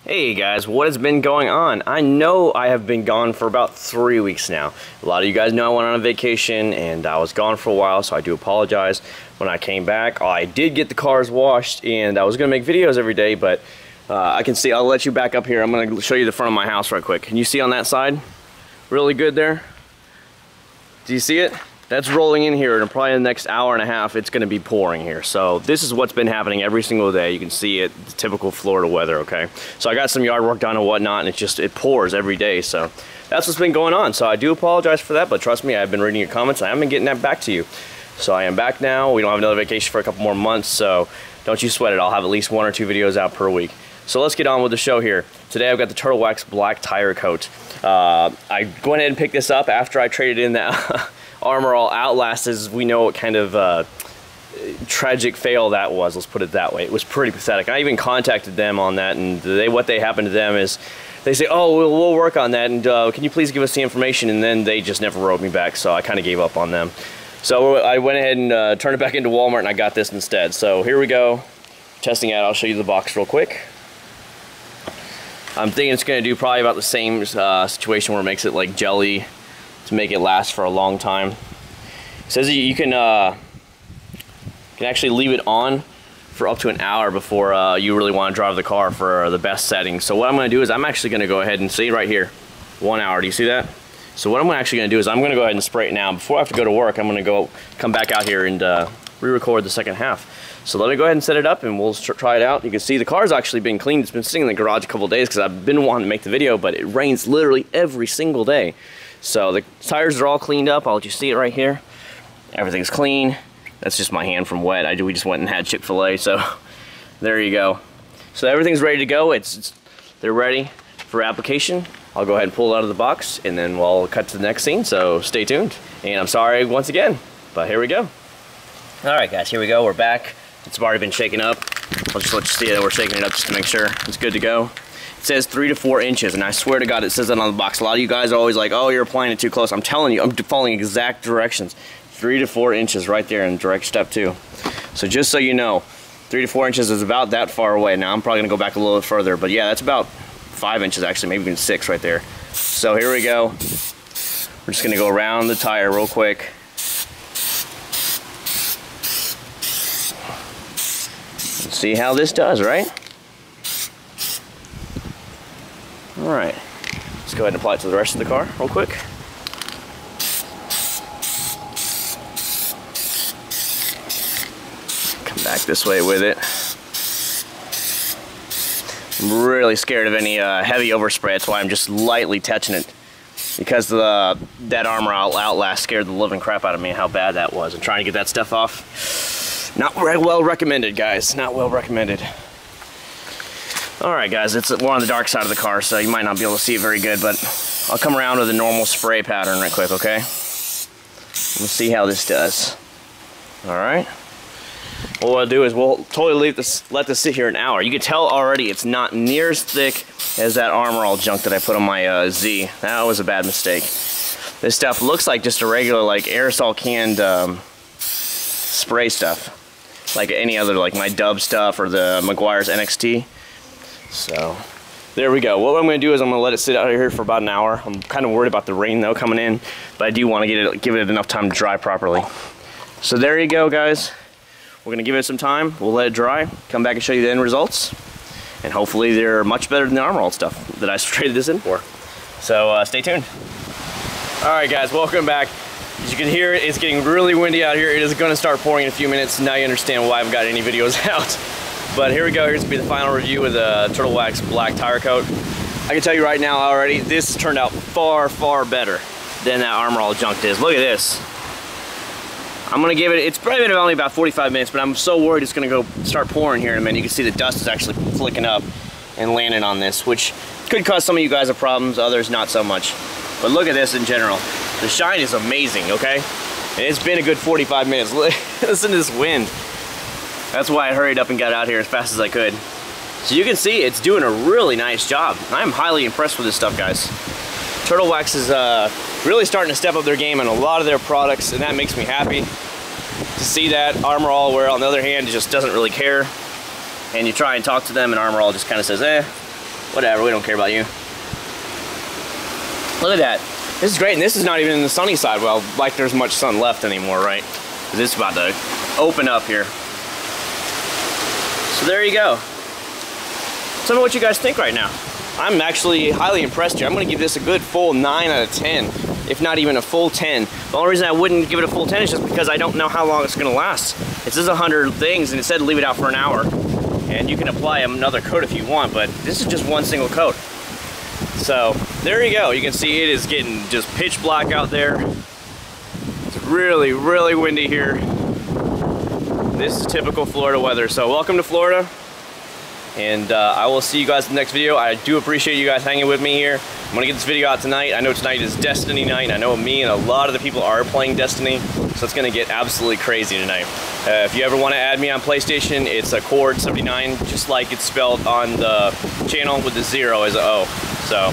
Hey guys, what has been going on? I know I have been gone for about 3 weeks now. A lot of you guys know I went on a vacation and I was gone for a while, so I do apologize. When I came back, I did get the cars washed and I was gonna make videos every day, but I can see, I'll let you back up here. I'm gonna show you the front of my house right quick. Can you see on that side? Really good there? Do you see it? That's rolling in here, and probably in the next hour and a half it's gonna be pouring here. So this is what's been happening every single day. You can see it, the typical Florida weather, okay? So I got some yard work done and whatnot, and it pours every day. So that's what's been going on. So I do apologize for that, but trust me, I've been reading your comments. I haven't been getting that back to you. So I am back now. We don't have another vacation for a couple more months, so don't you sweat it. I'll have at least 1 or 2 videos out per week. So let's get on with the show here. Today I've got the Turtle Wax Black Tire Coat. I went ahead and picked this up after I traded in that Armor All Outlast, as we know what kind of tragic fail that was, let's put it that way. It was pretty pathetic. I even contacted them on that, and what happened to them is they say, oh, we'll work on that, and can you please give us the information? And then they just never wrote me back, so I kind of gave up on them. So I went ahead and turned it back into Walmart, and I got this instead. So here we go, testing out. I'll show you the box real quick. I'm thinking it's going to do probably about the same situation where it makes it like jelly to make it last for a long time. It says you can actually leave it on for up to an hour before you really want to drive the car for the best settings. So what I'm going to do is I'm actually going to go ahead and see right here, 1 hour. Do you see that? So what I'm actually going to do is I'm going to go ahead and spray it now. Before I have to go to work, I'm going to come back out here and re-record the second half. So let me go ahead and set it up and we'll try it out. You can see the car's actually been cleaned. It's been sitting in the garage a couple days because I've been wanting to make the video, but it rains literally every single day. So the tires are all cleaned up. I'll let you see it right here. Everything's clean. That's just my hand from wet. We just went and had Chick-fil-A, so there you go. So everything's ready to go. They're ready for application. I'll go ahead and pull it out of the box, and then we'll cut to the next scene, so stay tuned. And I'm sorry once again, but here we go. Alright guys, here we go. We're back. It's already been shaken up. I'll just let you see that we're shaking it up just to make sure it's good to go. It says 3 to 4 inches, and I swear to God it says that on the box. A lot of you guys are always like, oh, you're applying it too close. I'm telling you, I'm following exact directions. 3 to 4 inches right there in direct step 2. So just so you know, 3 to 4 inches is about that far away. Now I'm probably gonna go back a little bit further, but yeah, that's about 5 inches actually, maybe even 6 right there. So here we go. We're just gonna go around the tire real quick. Let's see how this does, right? All right, let's go ahead and apply it to the rest of the car real quick. Come back this way with it. I'm really scared of any heavy overspray. That's why I'm just lightly touching it, because that Armor All Outlast scared the living crap out of me, how bad that was. And trying to get that stuff off, not very well recommended, guys. Not well recommended. Alright guys, we're on the dark side of the car, so you might not be able to see it very good, but I'll come around with a normal spray pattern right quick, okay? We'll see how this does. Alright? What we'll do is we'll totally let this sit here an hour. You can tell already it's not near as thick as that Armor All junk that I put on my Z. That was a bad mistake. This stuff looks like just a regular like aerosol canned spray stuff. Like any other, like my Dub stuff or the Meguiar's NXT. So there we go. What I'm going to do is I'm going to let it sit out here for about an hour. I'm kind of worried about the rain though coming in, but I do want to give it enough time to dry properly. So there you go, guys. We're going to give it some time. We'll let it dry, come back and show you the end results, and hopefully they're much better than the Armor All stuff that I traded this in for. So stay tuned. Alright guys, welcome back. As you can hear, it's getting really windy out here. It is going to start pouring in a few minutes. Now you understand why I haven't got any videos out. But here we go. Here's going to be the final review of the Turtle Wax Black Tire Coat. I can tell you right now already, this turned out far, far better than that Armor All junk did. Look at this. I'm going to give it, it's probably been only about 45 minutes, but I'm so worried it's going to go start pouring here in a minute. You can see the dust is actually flicking up and landing on this, which could cause some of you guys problems, others not so much. But look at this in general. The shine is amazing, okay? And it's been a good 45 minutes. Listen to this wind. That's why I hurried up and got out here as fast as I could. So you can see it's doing a really nice job. I'm highly impressed with this stuff, guys. Turtle Wax is really starting to step up their game on a lot of their products, and that makes me happy to see that. Armor All, where on the other hand, just doesn't really care. And you try and talk to them, and Armor All just kind of says, eh. Whatever, we don't care about you. Look at that. This is great, and this is not even in the sunny side. Well, like there's much sun left anymore, right? Because it's about to open up here. So there you go. Tell me what you guys think right now. I'm actually highly impressed here. I'm going to give this a good full 9 out of 10, if not even a full 10. The only reason I wouldn't give it a full 10 is just because I don't know how long it's going to last. It says 100 things, and it said leave it out for an hour. And you can apply another coat if you want, but this is just one single coat. So there you go. You can see it is getting just pitch black out there. It's really, really windy here. This is typical Florida weather. So welcome to Florida. And I will see you guys in the next video. I do appreciate you guys hanging with me here. I'm gonna get this video out tonight. I know tonight is Destiny night. I know me and a lot of the people are playing Destiny, so it's gonna get absolutely crazy tonight. If you ever wanna add me on PlayStation, it's a Cord79, just like it's spelled on the channel with the 0 as a O. So,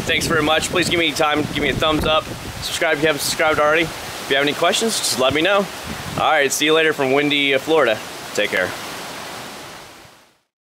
thanks very much. Please give me time, give me a thumbs up. Subscribe if you haven't subscribed already. If you have any questions, just let me know. All right, see you later from windy Florida. Take care.